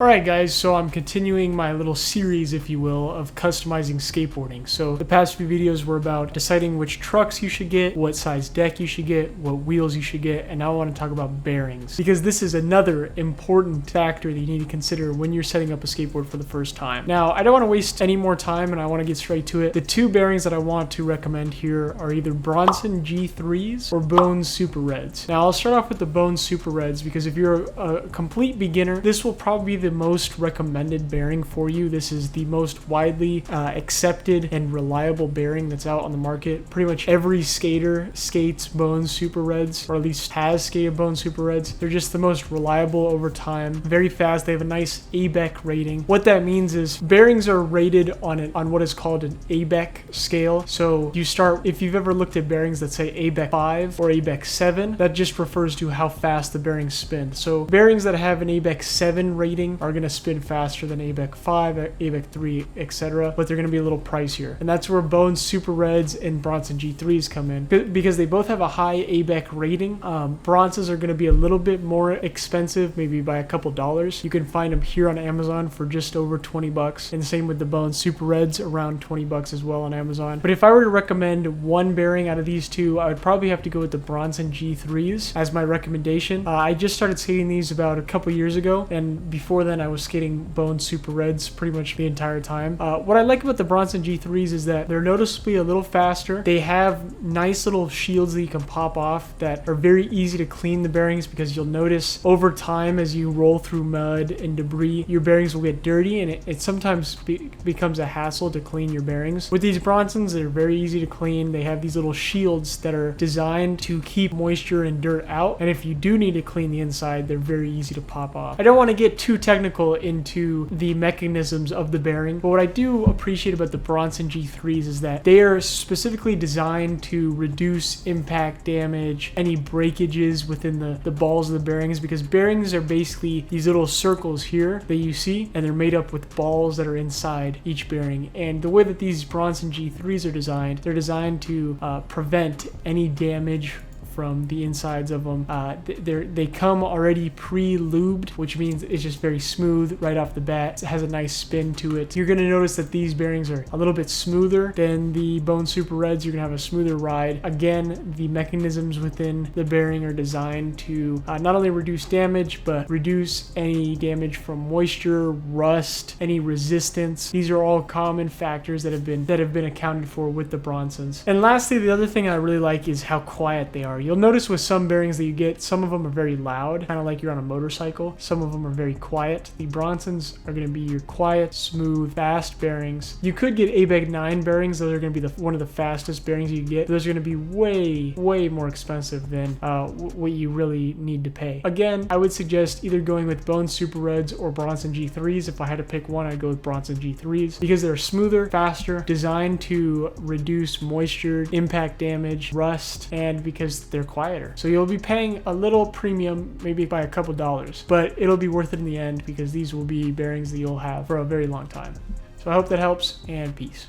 Alright guys, so I'm continuing my little series, if you will, of customizing skateboarding. So the past few videos were about deciding which trucks you should get, what size deck you should get, what wheels you should get, and now I want to talk about bearings. Because this is another important factor that you need to consider when you're setting up a skateboard for the first time. Now, I don't want to waste any more time and I want to get straight to it. The two bearings that I want to recommend here are either Bronson G3s or Bone Super Reds. Now, I'll start off with the Bone Super Reds because if you're a complete beginner, this will probably be the most recommended bearing for you. This is the most widely accepted and reliable bearing that's out on the market. Pretty much every skater skates Bone Super Reds, or at least has skated Bone Super Reds. They're just the most reliable over time, very fast. They have a nice ABEC rating. What that means is bearings are rated on what is called an ABEC scale. So you start, if you've ever looked at bearings that say ABEC 5 or ABEC 7, that just refers to how fast the bearings spin. So bearings that have an ABEC 7 rating are going to spin faster than ABEC 5, ABEC 3, etc. But they're going to be a little pricier. And that's where Bone Super Reds and Bronson G3s come in. Because they both have a high ABEC rating, Bronsons are going to be a little bit more expensive, maybe by a couple dollars. You can find them here on Amazon for just over 20 bucks. And same with the Bone Super Reds, around 20 bucks as well on Amazon. But if I were to recommend one bearing out of these two, I would probably have to go with the Bronson G3s as my recommendation. I just started skating these about a couple years ago, and before then I was skating Bone Super Reds pretty much the entire time. What I like about the Bronson G3s is that they're noticeably a little faster. They have nice little shields that you can pop off that are very easy to clean the bearings, because you'll notice over time as you roll through mud and debris, your bearings will get dirty, and it sometimes becomes a hassle to clean your bearings. With these Bronsons, they're very easy to clean. They have these little shields that are designed to keep moisture and dirt out, and if you do need to clean the inside, they're very easy to pop off. I don't want to get too technical into the mechanisms of the bearing, but what I do appreciate about the Bronson G3s is that they are specifically designed to reduce impact damage, any breakages within the balls of the bearings, because bearings are basically these little circles here that you see, and they're made up with balls that are inside each bearing. And the way that these Bronson G3s are designed, they're designed to prevent any damage from the insides of them. They come already pre-lubed, which means it's just very smooth right off the bat. It has a nice spin to it. You're going to notice that these bearings are a little bit smoother than the Bone Super Reds. You're going to have a smoother ride. Again, the mechanisms within the bearing are designed to not only reduce damage, but reduce any damage from moisture, rust, any resistance. These are all common factors that have been accounted for with the Bronsons. And lastly, the other thing I really like is how quiet they are. You'll notice with some bearings that you get, some of them are very loud, kind of like you're on a motorcycle. Some of them are very quiet. The Bronsons are going to be your quiet, smooth, fast bearings. You could get ABEC 9 bearings. Those are going to be one of the fastest bearings you get. Those are going to be way more expensive than what you really need to pay. Again, I would suggest either going with Bone Super Reds or Bronson G3s. If I had to pick one, I'd go with Bronson G3s because they're smoother, faster, designed to reduce moisture, impact damage, rust, and because they're quieter. So you'll be paying a little premium, maybe by a couple dollars, but it'll be worth it in the end because these will be bearings that you'll have for a very long time. So I hope that helps, and peace.